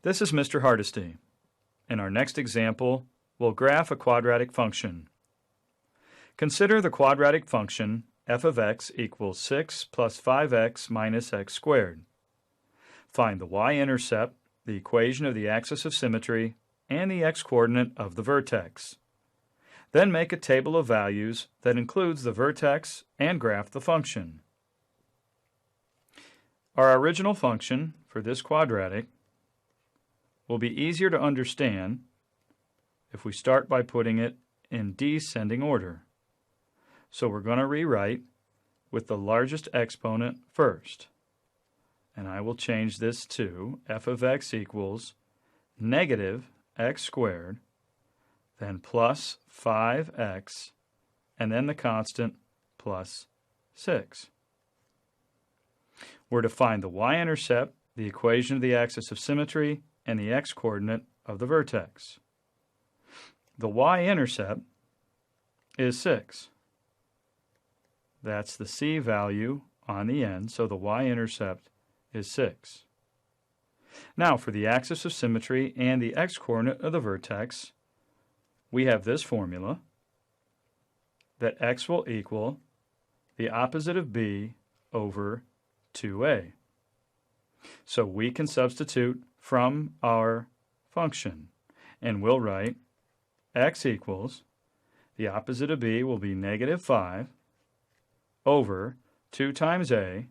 This is Mr. Hardesty. In our next example, we'll graph a quadratic function. Consider the quadratic function f of x equals 6 plus 5x minus x squared. Find the y-intercept, the equation of the axis of symmetry, and the x-coordinate of the vertex. Then make a table of values that includes the vertex and graph the function. Our original function for this quadratic will be easier to understand if we start by putting it in descending order. So we're going to rewrite with the largest exponent first. And I will change this to f of x equals negative x squared, then plus 5x, and then the constant plus 6. We're to find the y-intercept, the equation of the axis of symmetry, and the x-coordinate of the vertex. The y-intercept is 6. That's the c value on the end, so the y-intercept is 6. Now for the axis of symmetry and the x-coordinate of the vertex, we have this formula that x will equal the opposite of b over 2a. So we can substitute from our function, and we'll write x equals, the opposite of b will be negative 5 over 2 times a,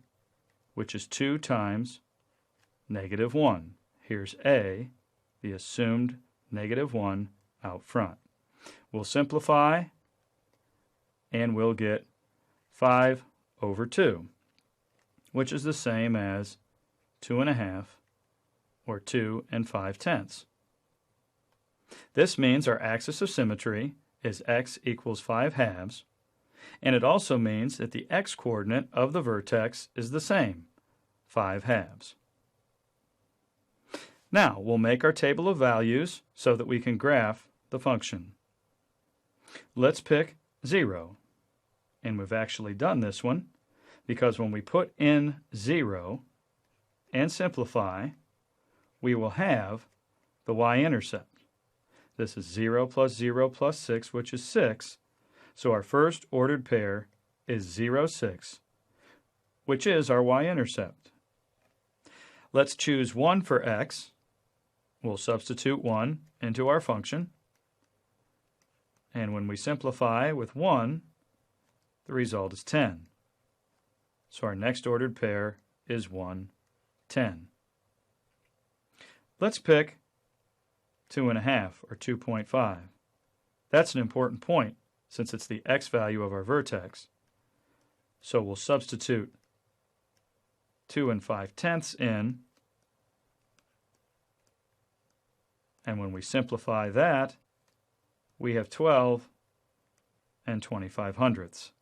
which is 2 times negative 1. Here's a, the assumed negative 1 out front. We'll simplify, and we'll get 5 over 2, which is the same as 2.5, or 2 5/10. This means our axis of symmetry is x equals 5 halves, and it also means that the x-coordinate of the vertex is the same, 5 halves. Now we'll make our table of values so that we can graph the function. Let's pick 0, and we've actually done this one because when we put in 0 and simplify, we will have the y-intercept. This is 0 plus 0 plus 6, which is 6. So our first ordered pair is 0, 6, which is our y-intercept. Let's choose 1 for x. We'll substitute 1 into our function. And when we simplify with 1, the result is 10. So our next ordered pair is 1, 10. Let's pick 2.5, or 2.5. That's an important point since it's the x value of our vertex. So we'll substitute 2 5/10 in, and when we simplify that, we have 12 25/100.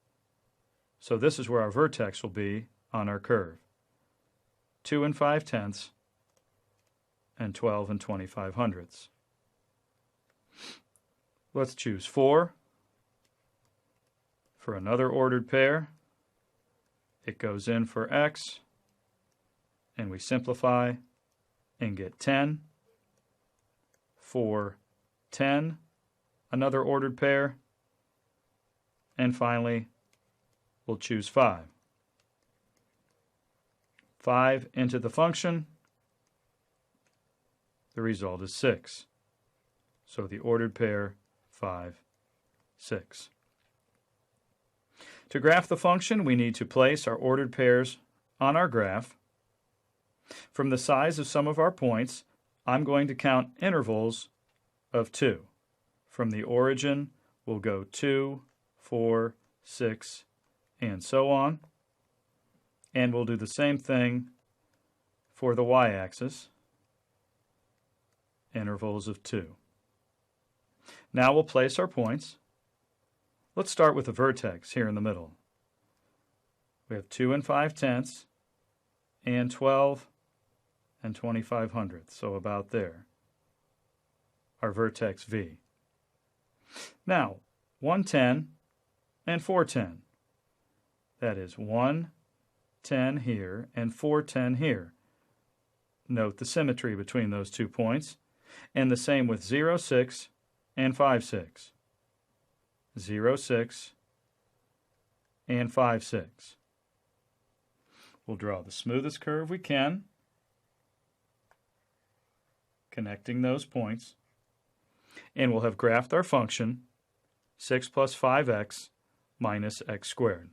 So this is where our vertex will be on our curve. 2 5/10 and 12 25/100. Let's choose 4 for another ordered pair. It goes in for x, and we simplify and get 10, 4, 10, another ordered pair, and finally we'll choose 5. 5 into the function, the result is 6. So the ordered pair, 5, 6. To graph the function, we need to place our ordered pairs on our graph. From the size of some of our points, I'm going to count intervals of 2. From the origin, we'll go 2, 4, 6, and so on. And we'll do the same thing for the y-axis, intervals of 2. Now we'll place our points. Let's start with the vertex here in the middle. We have 2 5/10 and 12 25/100, so about there. Our vertex V. Now, 110 and 410. That is 110 here and 410 here. Note the symmetry between those 2 points. And the same with 0, 6, and 5, 6. 0, 6, and 5, 6. We'll draw the smoothest curve we can, connecting those points. And we'll have graphed our function, 6 plus 5x minus x squared.